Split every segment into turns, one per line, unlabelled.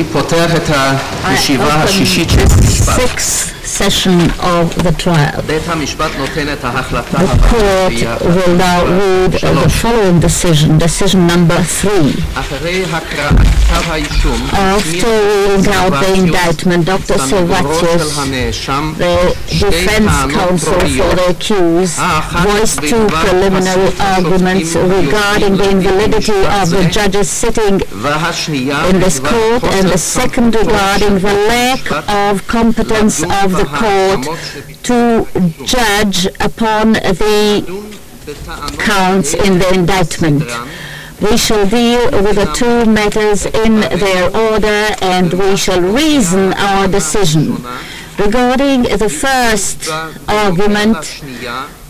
אני פותח את הישיבה השישית של המשפט.
Session of the trial.
בית המשפט נותן את ההחלטה
The court will now read the following decision number 3.
אחרי הקראת כתב האישום,
After reading out the indictment, Dr. Servatius, the defense counsel for the accused, voiced two preliminary arguments regarding the invalidity of the judges sitting in this court, and the second regarding the lack of competence of the court to judge upon the counts in the indictment. We shall deal with the two matters in their order, and we shall reason our decision. Regarding the first argument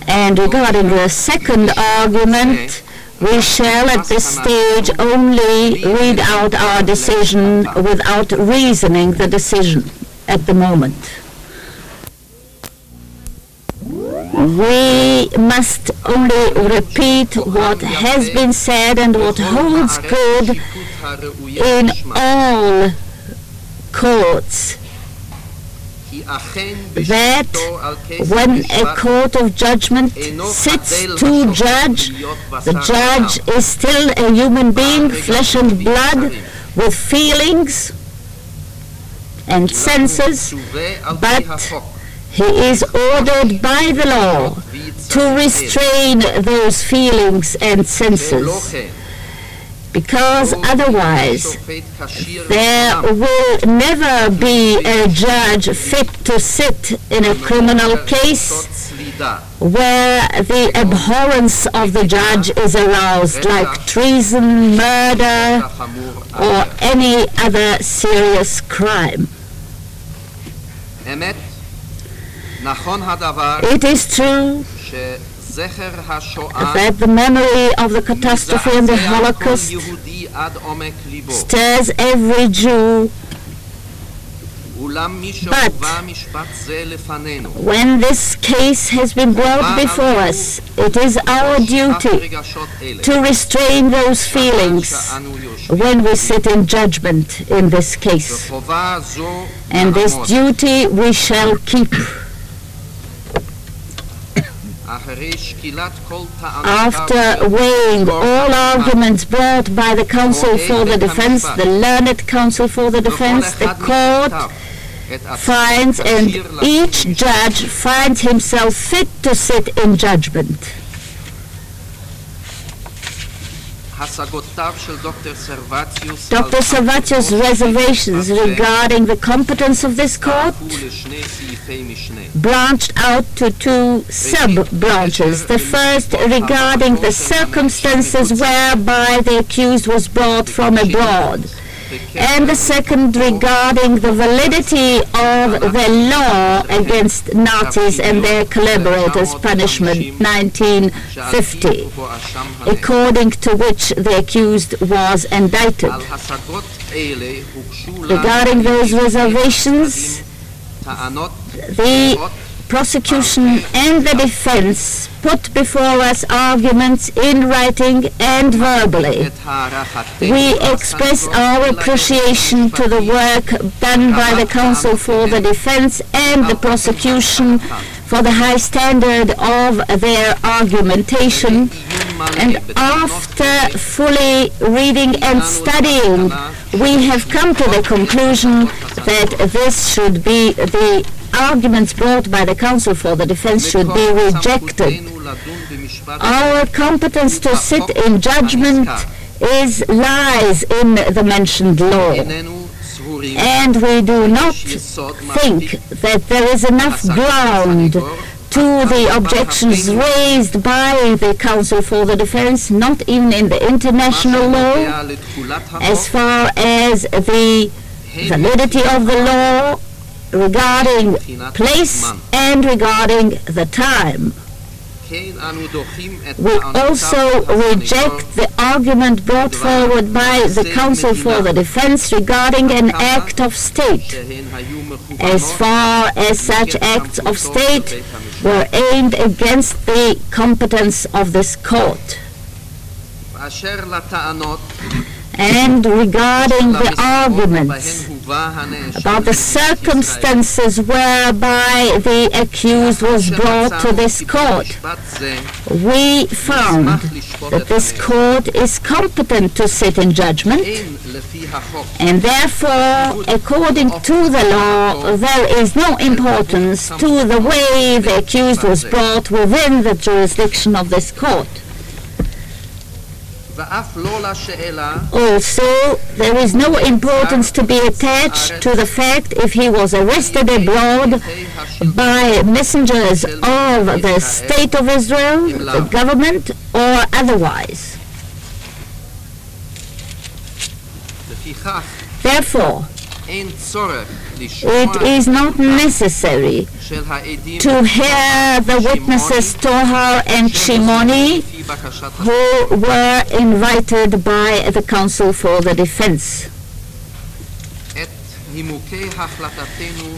and regarding the second argument, we shall at this stage only read out our decision without reasoning the decision at the moment. We must only repeat what has been said and what holds good in all courts, that when a court of judgment sits to judge, the judge is still a human being, flesh and blood, with feelings and senses, but he is ordered by the law to restrain those feelings and senses, because otherwise there will never be a judge fit to sit in a criminal case where the abhorrence of the judge is aroused, like treason, murder, or any other serious crime. It is true that the memory of the catastrophe and the Holocaust stirs every Jew, but when this case has been brought before us, it is our duty to restrain those feelings when we sit in judgment in this case. And this duty we shall keep. After weighing all arguments brought by the counsel for the defense, the learned counsel for the defense, the court finds, and each judge finds himself fit to sit in judgment. Dr. Servatius' reservations regarding the competence of this court branched out to two sub-branches. The first regarding the circumstances whereby the accused was brought from abroad, and the second regarding the validity of the law against Nazis and their collaborators, punishment 1950, according to which the accused was indicted. Regarding those reservations, the prosecution and the defense put before us arguments in writing and verbally. We express our appreciation to the work done by the counsel for the defense and the prosecution for the high standard of their argumentation, and after fully reading and studying, we have come to the conclusion that this should be the arguments brought by the counsel for the defense should be rejected. Our competence to sit in judgment lies in the mentioned law, and we do not think that there is enough ground to the objections raised by the counsel for the defense, not even in the international law, as far as the validity of the law regarding place and regarding the time. We also reject the argument brought forward by the counsel for the defense regarding an act of state, as far as such acts of state were aimed against the competence of this court. And regarding the arguments about the circumstances whereby the accused was brought to this court, we found that this court is competent to sit in judgment, and therefore, according to the law, there is no importance to the way the accused was brought within the jurisdiction of this court. Also, there is no importance to be attached to the fact if he was arrested abroad by messengers of the State of Israel, the government, or otherwise. Therefore, it is not necessary to hear the witnesses Tohar and Shimoni, who were invited by the counsel for the defense.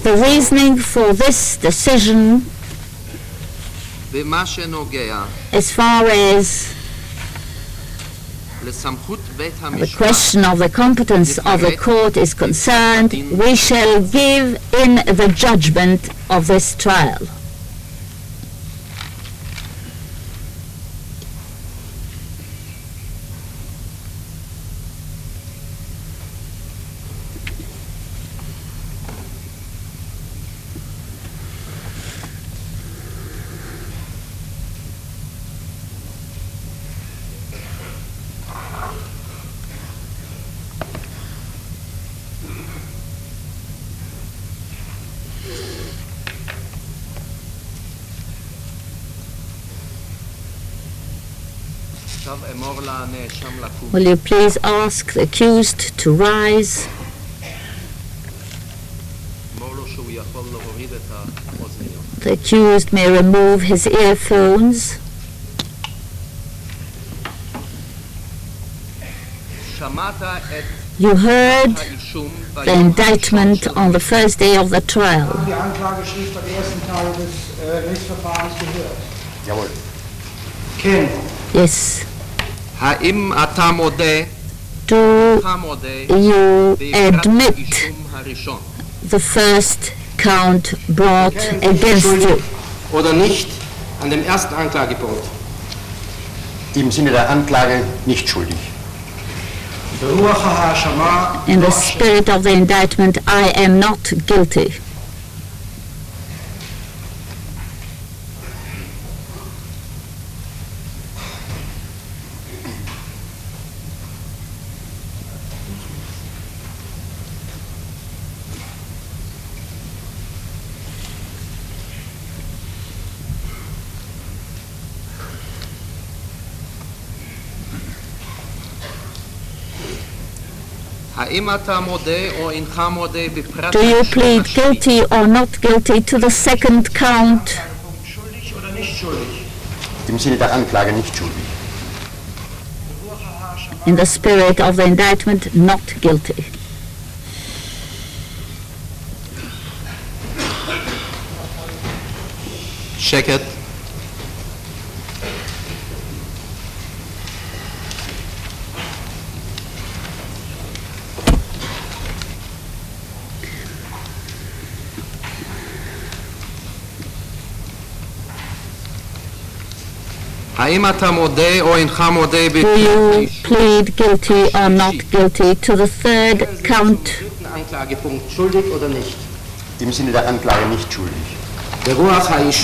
The reasoning for this decision, as far as the question of the competence of the court is concerned, we shall give in the judgment of this trial. Will you please ask the accused to rise? The accused may remove his earphones. You heard the indictment on the first day of the trial. Yes. Do you admit the first count brought against you?
Oder nicht an dem ersten Anklagepunkt? Im Sinne der Anklage nicht schuldig.
In the spirit of the indictment, I am not guilty. Do you plead guilty or not guilty to the second count?
Im Sinne der Anklage nicht schuldig.
In the spirit of the indictment, not guilty.
Check it.
Do you plead guilty or not guilty to the third count?
Im Sinne der Anklage nicht schuldig.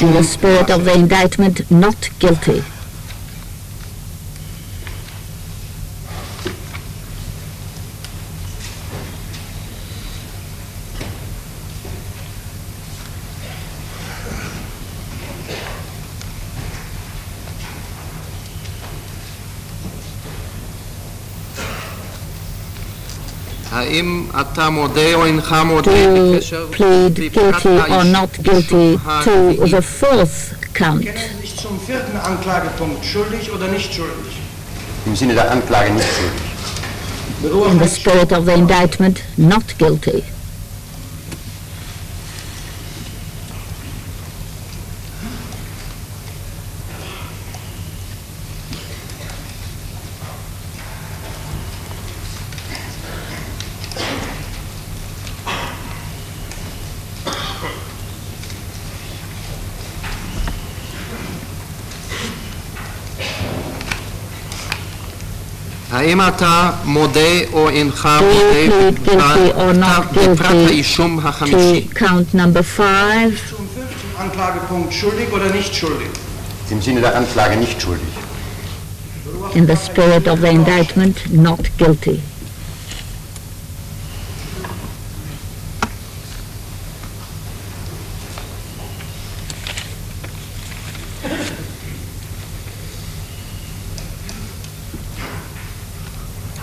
In the spirit of the indictment, not guilty.
Do you
plead guilty or not guilty to the fourth count?
Im Sinne der Anklage nicht schuldig.
In the spirit of the indictment, not guilty.
האם אתה מודה או אינך
Do you
מודה
plead guilty or not
בפרט
guilty
האישום החמישי?
to count number 5?
Zum 5. Anklagepunkt schuldig oder nicht schuldig? Im Sinne der Anklage nicht schuldig.
In the spirit of the indictment, not guilty.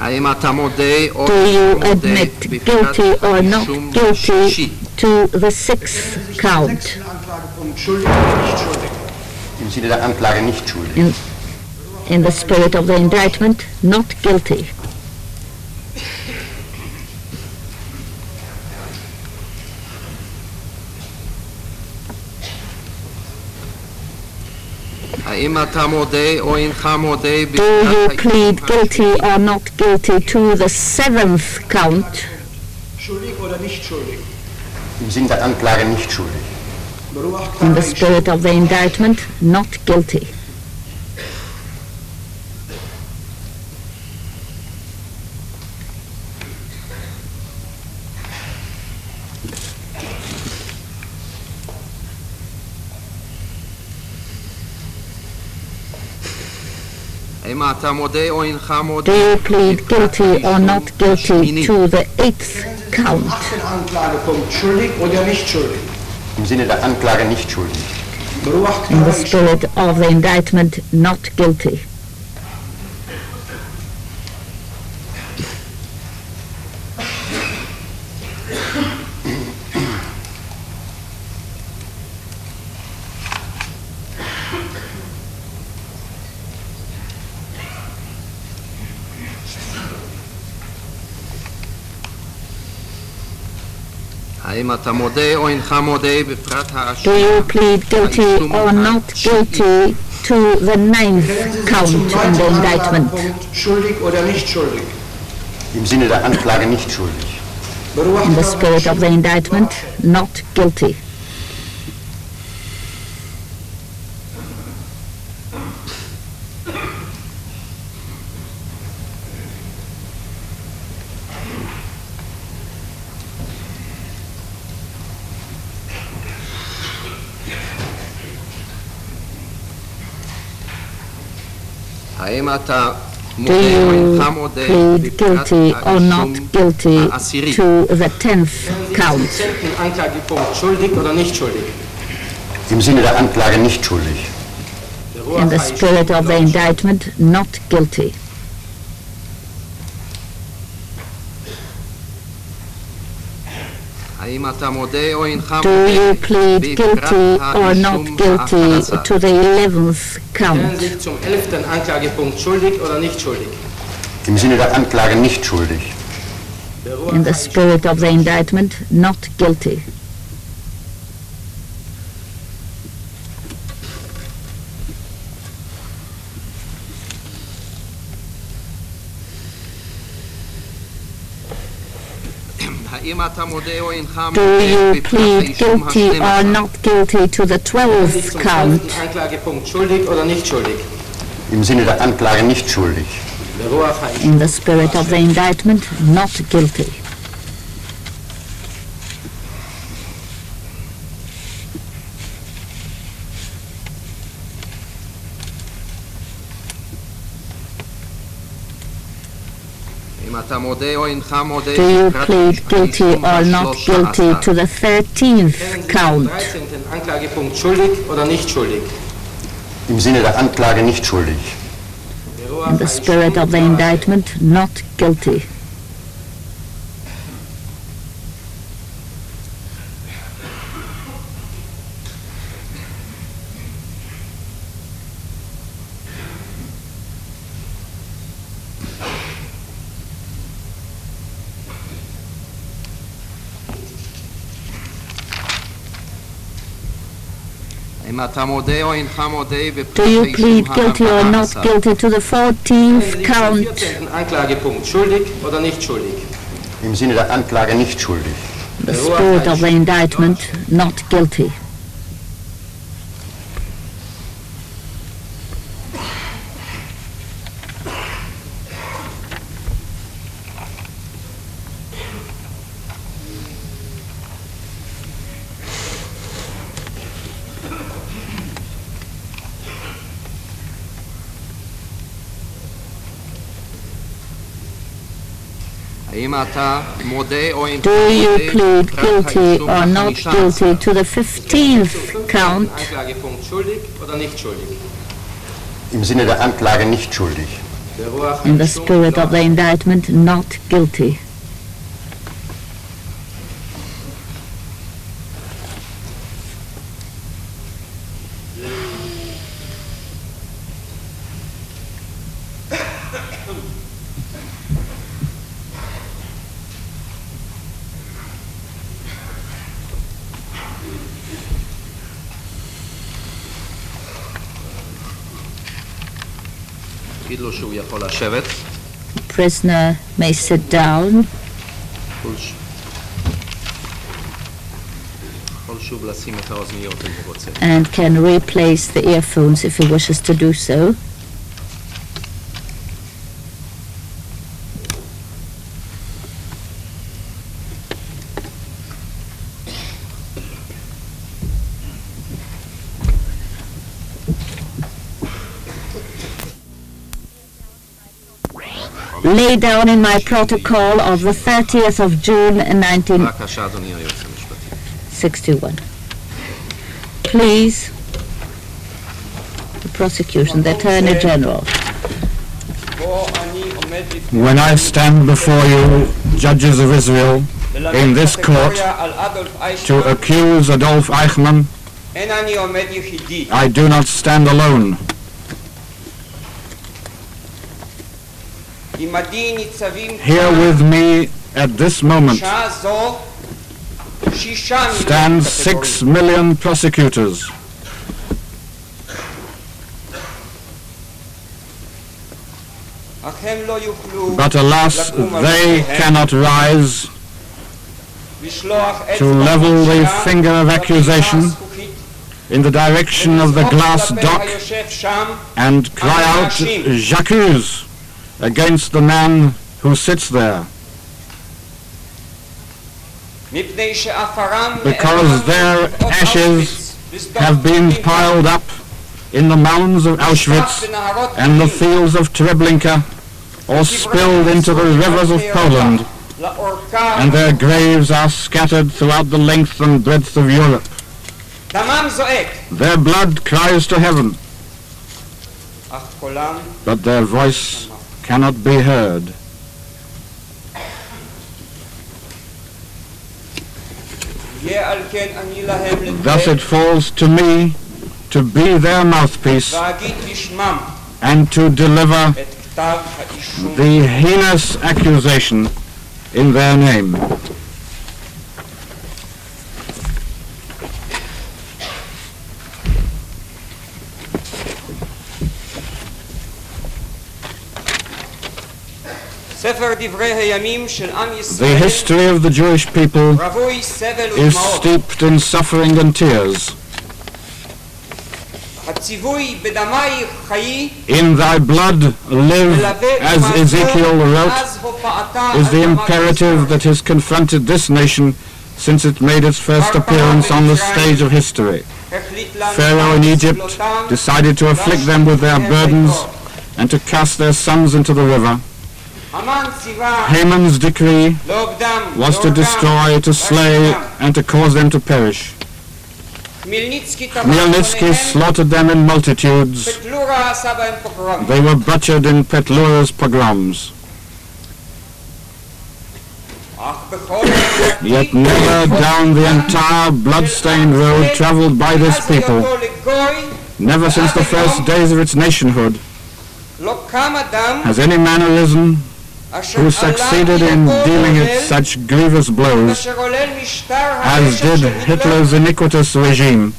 האם אתה מודה או
Do you
מודה
admit
בפרט
guilty or not
האישום
guilty
השישי?
to the 6th count?
Anklagepunkt schuldig oder nicht schuldig? Im Sinne der Anklage nicht schuldig.
In the spirit of the indictment, not guilty.
האם אתה מודה או אינך מודה
Do
בפרט
you plead guilty or not guilty to the 7th count?
Schuldig oder nicht schuldig? Im Sinne der Anklage nicht schuldig.
In the spirit of the indictment, not guilty.
האם אתה מודה או אינך מודה
Do you plead guilty or not guilty to the 8th count?
8. Anklagepunkt schuldig oder nicht schuldig? Im Sinne der Anklage nicht schuldig.
In the spirit of the indictment, not guilty.
האם אתה מודה או אינך מודה בפרט
Do
האשום
you plead guilty or not guilty to the 9th count in the indictment?
Schuldig oder nicht schuldig? Im Sinne der Anklage nicht schuldig.
In the spirit of the indictment, not guilty.
האם אתה
Do
מודה או אינך
you
מודה
plead
בפרט
guilty or
האישום
not guilty
העשירי?
to the 10th count?
10. Anklagepunkt schuldig oder nicht schuldig? Im Sinne der Anklage nicht schuldig.
In the spirit of the indictment, not guilty.
האם אתה מודה או אינך
Do you plead
בפרט
guilty or not
האישום
guilty
ההכרזה?
to the 11th
Stellen
count?
sich zum 11. Anklagepunkt schuldig oder nicht schuldig?
Im Sinne der Anklage nicht schuldig.
In the spirit of the indictment, not guilty.
האם אתה מודה או אינך
Do
מודה
you
בפרט
plead
האישום
guilty or
ה-12?
not guilty to the 12th
Zum
count?
12. Anklagepunkt schuldig oder nicht schuldig?
Im Sinne der Anklage nicht schuldig.
In the spirit of the indictment, not guilty.
אם אתה מודה או אינך מודה
Do you
בפרט
plead guilty
האישום
or not guilty to the 13th count?
13. Anklagepunkt schuldig oder nicht schuldig?
Im Sinne der Anklage nicht schuldig.
In the spirit of the indictment, not guilty.
אם אתה מודה או אינך מודה בפרט
Do you
האישום
plead guilty or not
ה-14?
guilty to the 14th count?
14. Anklagepunkt schuldig oder nicht schuldig?
Im Sinne der Anklage nicht schuldig.
The spirit of the indictment, not guilty. Do you plead guilty or not guilty to the 15th count?
Im Sinne der Anklage nicht schuldig.
In the spirit of the indictment, not guilty. Prisoner may sit down. And can replace the earphones if he wishes to do so. Lay down in my protocol of the 30th of June 1961. Please, the prosecution, the Attorney General.
When I stand before you, judges of Israel, in this court, to accuse Adolf Eichmann, I do not stand alone. Here with me at this moment stand 6 million prosecutors. But alas, they cannot rise to level the finger of accusation in the direction of the glass dock and cry out, "J'accuse," against the man who sits there, because their ashes have been piled up in the mounds of Auschwitz and the fields of Treblinka, or spilled into the rivers of Poland, and their graves are scattered throughout the length and breadth of Europe. Their blood cries to heaven, but their voice cannot be heard. Thus it falls to me to be their mouthpiece and to deliver the heinous accusation in their name. The history of the Jewish people is steeped in suffering and tears. In thy blood live, as Ezekiel wrote, is the imperative that has confronted this nation since it made its first appearance on the stage of history. Pharaoh in Egypt decided to afflict them with their burdens and to cast their sons into the river. Haman's decree was to destroy, to slay, and to cause them to perish. Khmelnytsky slaughtered them in multitudes. They were butchered in Petlura's pogroms. Yet never down the entire blood-stained road traveled by this people, never since the first days of its nationhood, has any man arisen who succeeded in dealing it such grievous blows as did Hitler's iniquitous regime,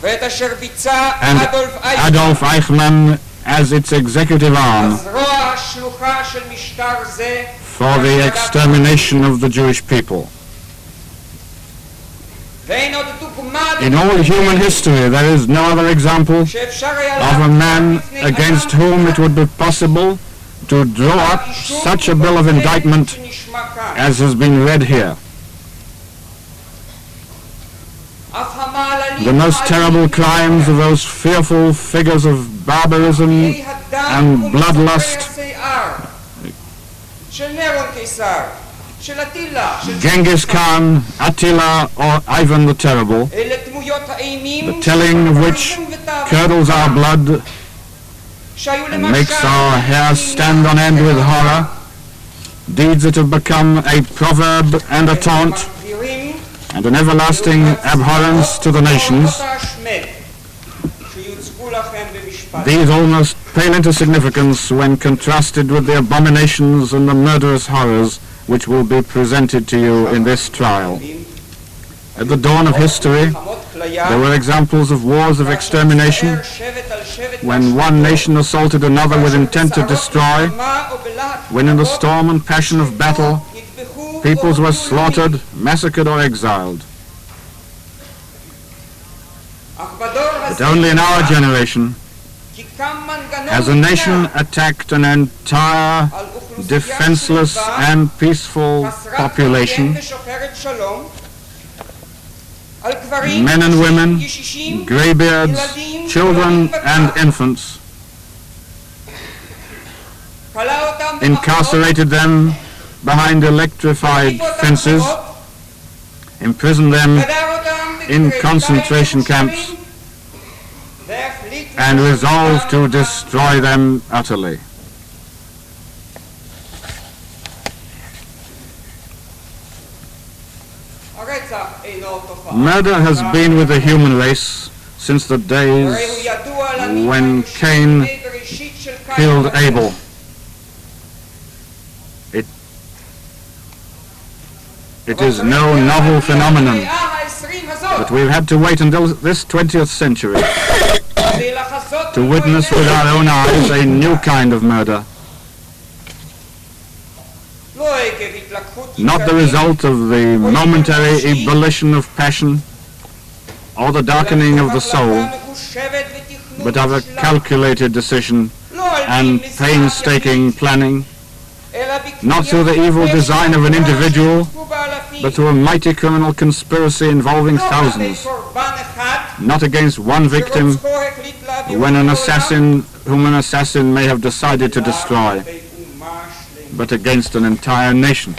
and Adolf Eichmann as its executive arm for the extermination of the Jewish people. In all human history, there is no other example of a man against whom it would be possible to draw up such a bill of indictment as has been read here. The most terrible crimes of those fearful figures of barbarism and bloodlust Genghis Khan, Attila, or Ivan the Terrible, the telling of which curdles our blood and makes our hair stand on end with horror, deeds that have become a proverb and a taunt and an everlasting abhorrence to the nations. These almost pale into significance when contrasted with the abominations and the murderous horrors which will be presented to you in this trial. At the dawn of history, there were examples of wars of extermination when one nation assaulted another with intent to destroy, when in the storm and passion of battle, peoples were slaughtered, massacred, or exiled. But only in our generation has a nation attacked an entire, defenseless and peaceful population, men and women, greybeards, children and infants, incarcerated them behind electrified fences, imprisoned them in concentration camps, and resolved to destroy them utterly. Murder has been with the human race since the days when Cain killed Abel. It is no novel phenomenon, but we've had to wait until this 20th century to witness with our own eyes a new kind of murder. Not the result of the momentary ebullition of passion or the darkening of the soul, but of a calculated decision and painstaking planning, not through the evil design of an individual, but through a mighty criminal conspiracy involving thousands, not against one victim whom an assassin may have decided to destroy, but against an entire nation.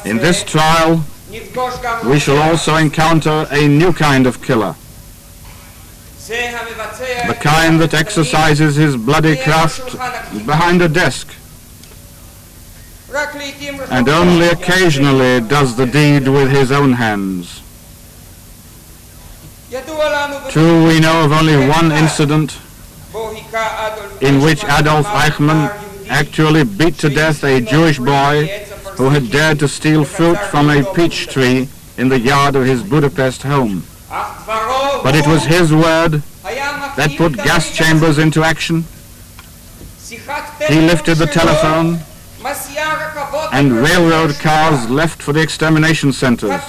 In this trial, we shall also encounter a new kind of killer, the kind that exercises his bloody craft behind a desk, and only occasionally does the deed with his own hands. True, we know of only one incident in which Adolf Eichmann actually beat to death a Jewish boy who had dared to steal fruit from a peach tree in the yard of his Budapest home. But it was his word that put gas chambers into action. He lifted the telephone, and railroad cars left for the extermination centers.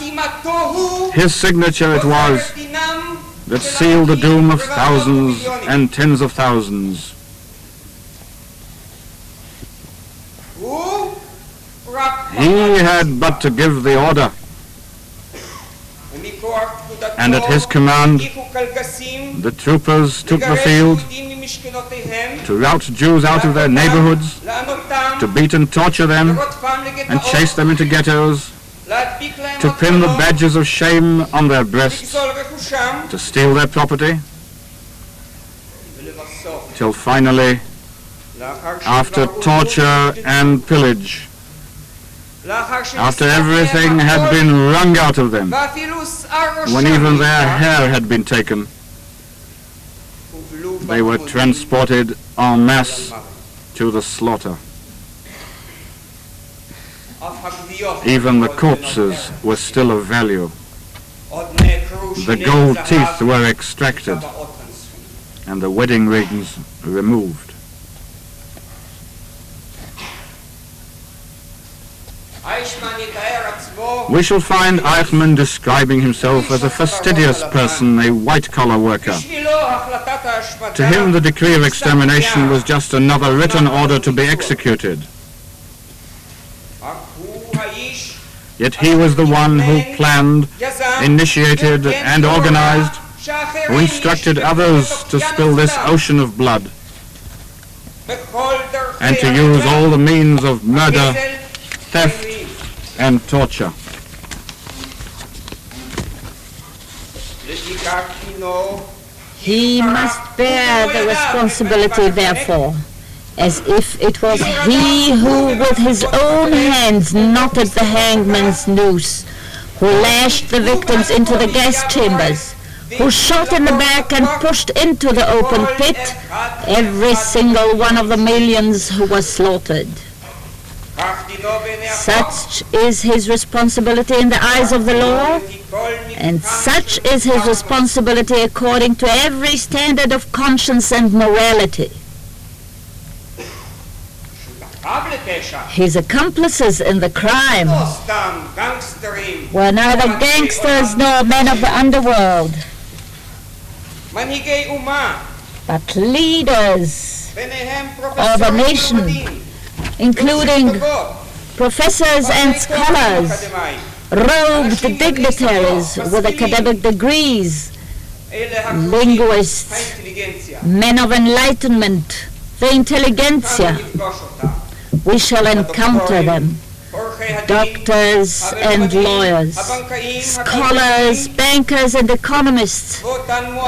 His signature it was that sealed the doom of thousands and tens of thousands. He had but to give the order, and at his command the troopers took the field to rout Jews out of their neighborhoods, to beat and torture them and chase them into ghettos, to pin the badges of shame on their breasts, to steal their property, till finally, after torture and pillage, after everything had been wrung out of them, when even their hair had been taken, they were transported en masse to the slaughter. Even the corpses were still of value. The gold teeth were extracted and the wedding rings removed. We shall find Eichmann describing himself as a fastidious person, a white-collar worker. To him, the decree of extermination was just another written order to be executed. Yet he was the one who planned, initiated, and organized who instructed others to spill this ocean of blood and to use all the means of murder, theft, and torture.
He must bear the responsibility, therefore, as if it was he who with his own hands knotted the hangman's noose, who lashed the victims into the gas chambers, who shot in the back and pushed into the open pit every single one of the millions who were slaughtered. Such is his responsibility in the eyes of the law, and such is his responsibility according to every standard of conscience and morality. His accomplices in the crime were neither gangsters nor men of the underworld, but leaders of a nation, including professors and scholars, robed dignitaries with academic degrees, linguists, men of enlightenment, the intelligentsia. We shall encounter them, doctors and lawyers, scholars, bankers and economists,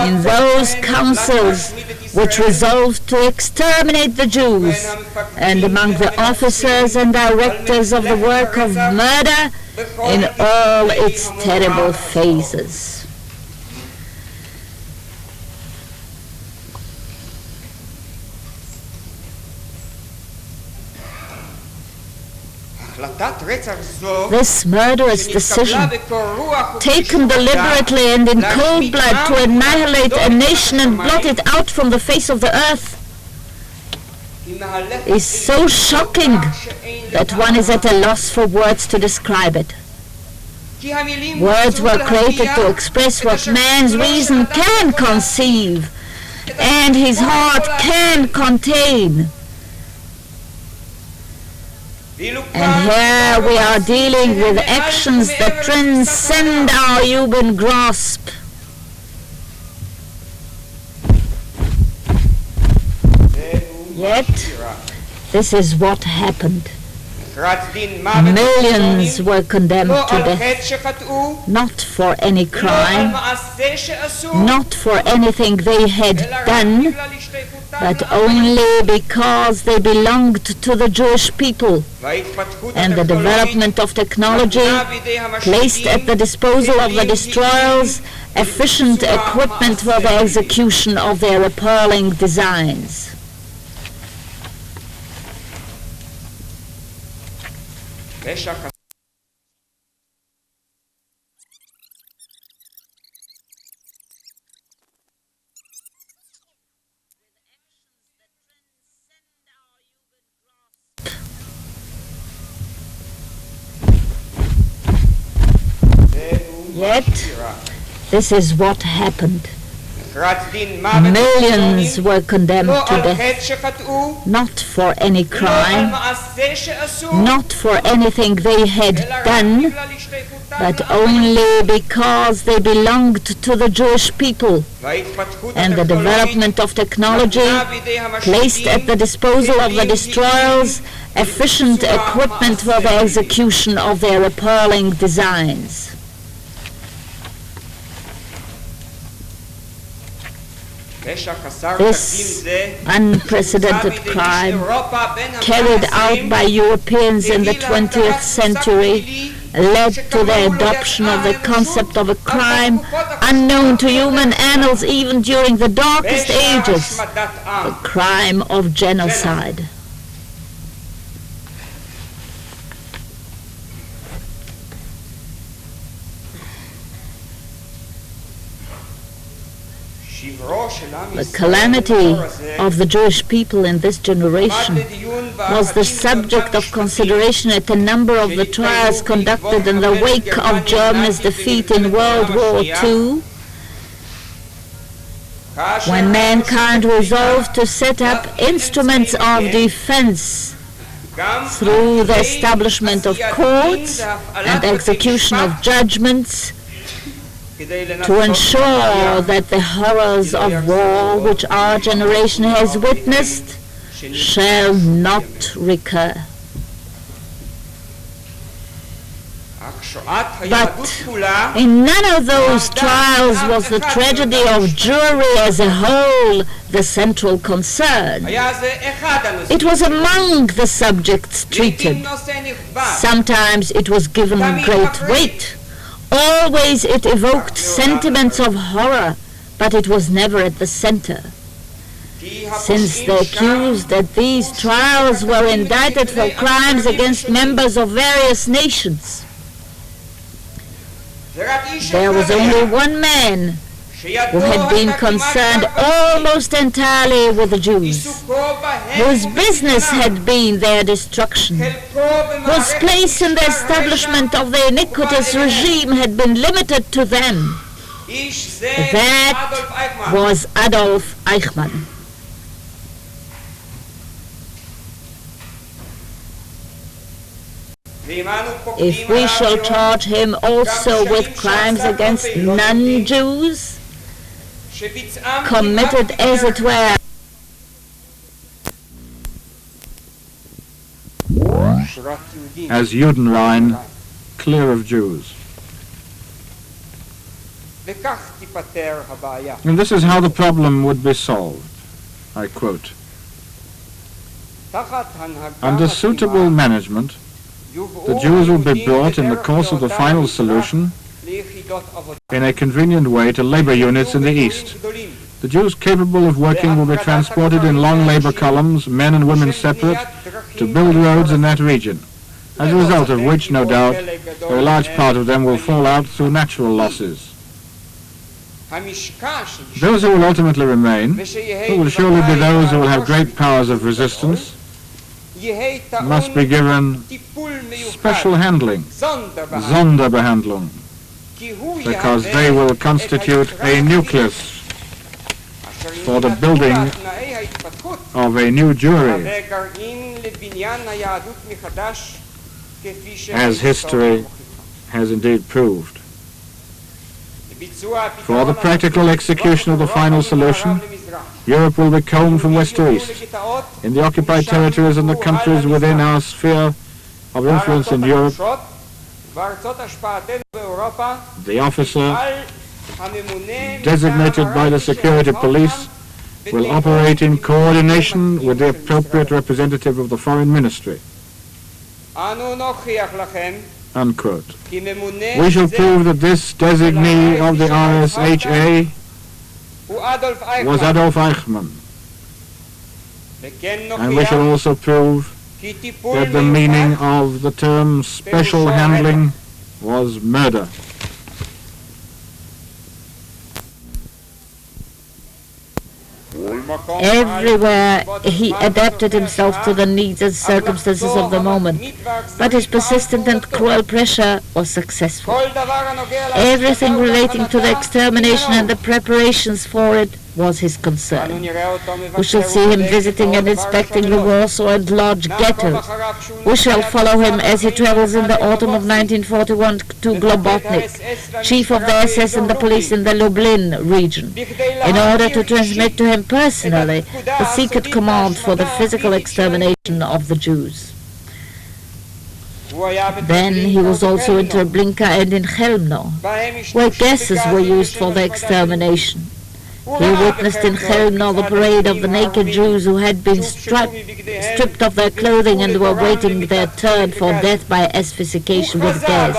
in those councils which resolved to exterminate the Jews, and among the officers and directors of the work of murder in all its terrible phases. This murderous decision, taken deliberately and in cold blood to annihilate a nation and blot it out from the face of the earth, is so shocking that one is at a loss for words to describe it. Words were created to express what man's reason can conceive and his heart can contain. And here we are dealing with actions that transcend our human grasp. Yet, this is what happened. Millions were condemned to death, not for any crime, not for anything they had done, but only because they belonged to the Jewish people, and the development of technology placed at the disposal of the destroyers efficient equipment for the execution of their appalling designs. Yet, this is what happened. Millions were condemned to death, not for any crime, not for anything they had done, but only because they belonged to the Jewish people, and the development of technology placed at the disposal of the destroyers efficient equipment for the execution of their appalling designs. This unprecedented crime, carried out by Europeans in the 20th century, led to the adoption of the concept of a crime unknown to human annals even during the darkest ages, the crime of genocide. The calamity of the Jewish people in this generation was the subject of consideration at a number of the trials conducted in the wake of Germany's defeat in World War II, when mankind resolved to set up instruments of defense through the establishment of courts and execution of judgments to ensure that the horrors of war which our generation has witnessed shall not recur. But in none of those trials was the tragedy of Jewry as a whole the central concern. It was among the subjects treated. Sometimes it was given great weight. Always it evoked sentiments of horror, but it was never at the center. Since the accused at these trials were indicted for crimes against members of various nations, there was only one man who had been concerned almost entirely with the Jews, whose business had been their destruction, whose place in the establishment of the iniquitous regime had been limited to them. That was Adolf Eichmann. If we shall charge him also with crimes against non-Jews, committed as it were
as Judenrein, clear of Jews. And this is how the problem would be solved. I quote, "Under suitable management, the Jews will be brought in the course of the final solution in a convenient way to labor units in the east. The Jews capable of working will be transported in long labor columns, men and women separate, to build roads in that region, as a result of which, no doubt, a large part of them will fall out through natural losses. Those who will ultimately remain, who will surely be those who will have great powers of resistance, must be given special handling, Sonderbehandlung, because they will constitute a nucleus for the building of a new Jewry, as history has indeed proved. For the practical execution of the final solution, Europe will be combed from west to east. In the occupied territories and the countries within our sphere of influence in Europe, the officer designated by the security police will operate in coordination with the appropriate representative of the foreign ministry." Unquote. We shall prove that this designee of the RSHA was Adolf Eichmann, and we shall also prove that the meaning of the term special handling was murder.
Everywhere he adapted himself to the needs and circumstances of the moment, but his persistent and cruel pressure was successful. Everything relating to the extermination and the preparations for it was his concern. We shall see him visiting and inspecting the Warsaw and Lodz ghettos. We shall follow him as he travels in the autumn of 1941 to Globotnik, chief of the SS and the police in the Lublin region, in order to transmit to him personally the secret command for the physical extermination of the Jews. Then he was also in Treblinka and in Chelmno, where gases were used for the extermination. He witnessed in Chelmno the parade of the naked Jews who had been stripped of their clothing and were waiting their turn for death by asphyxiation with gas.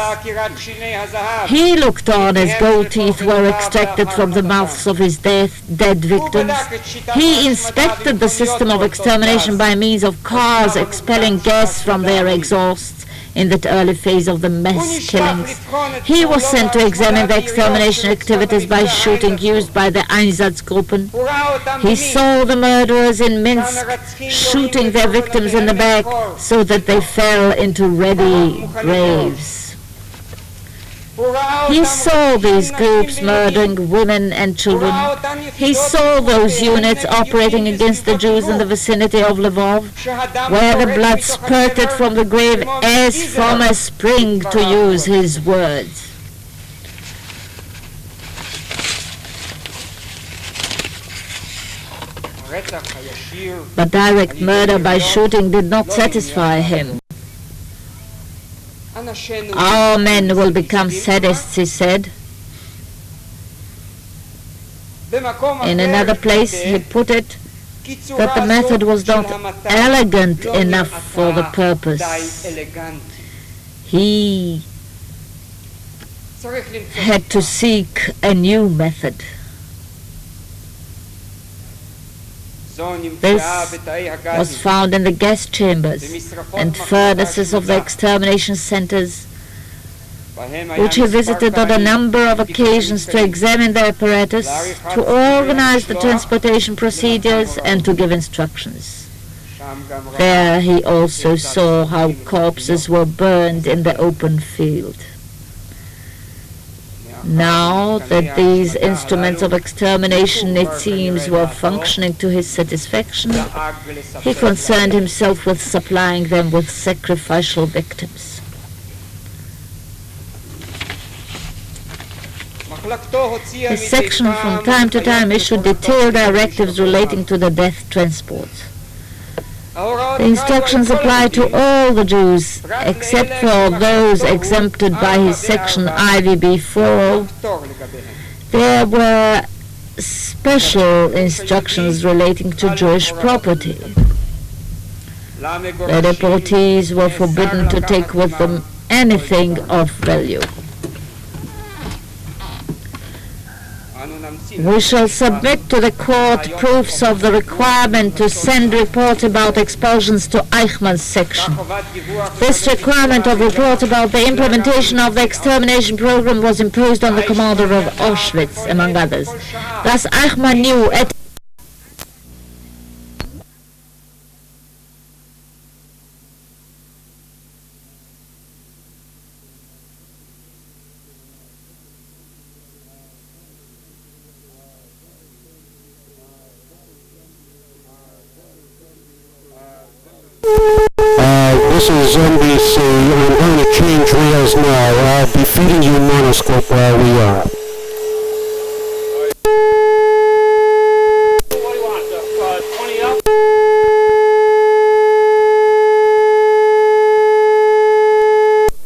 He looked on as gold teeth were extracted from the mouths of his dead victims. He inspected the system of extermination by means of cars expelling gas from their exhausts in that early phase of the mass killings. He was sent to examine the extermination activities by shooting used by the Einsatzgruppen. He saw the murderers in Minsk shooting their victims in the back so that they fell into ready graves. He saw these groups murdering women and children. He saw those units operating against the Jews in the vicinity of Lvov, where the blood spurted from the grave as from a spring, to use his words. But direct murder by shooting did not satisfy him. Our men will become sadists, he said. In another place, he put it that the method was not elegant enough for the purpose. He had to seek a new method. This was found in the gas chambers and furnaces of the extermination centers, which he visited on a number of occasions to examine the apparatus, to organize the transportation procedures, and to give instructions. There he also saw how corpses were burned in the open field. Now that these instruments of extermination, it seems, were functioning to his satisfaction, he concerned himself with supplying them with sacrificial victims. His section from time to time issued detailed directives relating to the death transports. The instructions apply to all the Jews, except for those exempted by his section IVB 4. There were special instructions relating to Jewish property. The deportees were forbidden to take with them anything of value. We shall submit to the court proofs of the requirement to send report about expulsions to Eichmann's section. This requirement of report about the implementation of the extermination program was imposed on the commander of Auschwitz, among others. Thus Eichmann knew at
This is NBC. I'm going to change reels now. I'll be feeding you monoscope while we are.
What do you want? 20 up?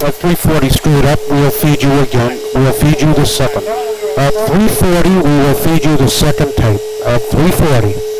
At 340 straight up, we'll feed you again. We'll feed you the second. At 340, we will feed you the second tape. At 340.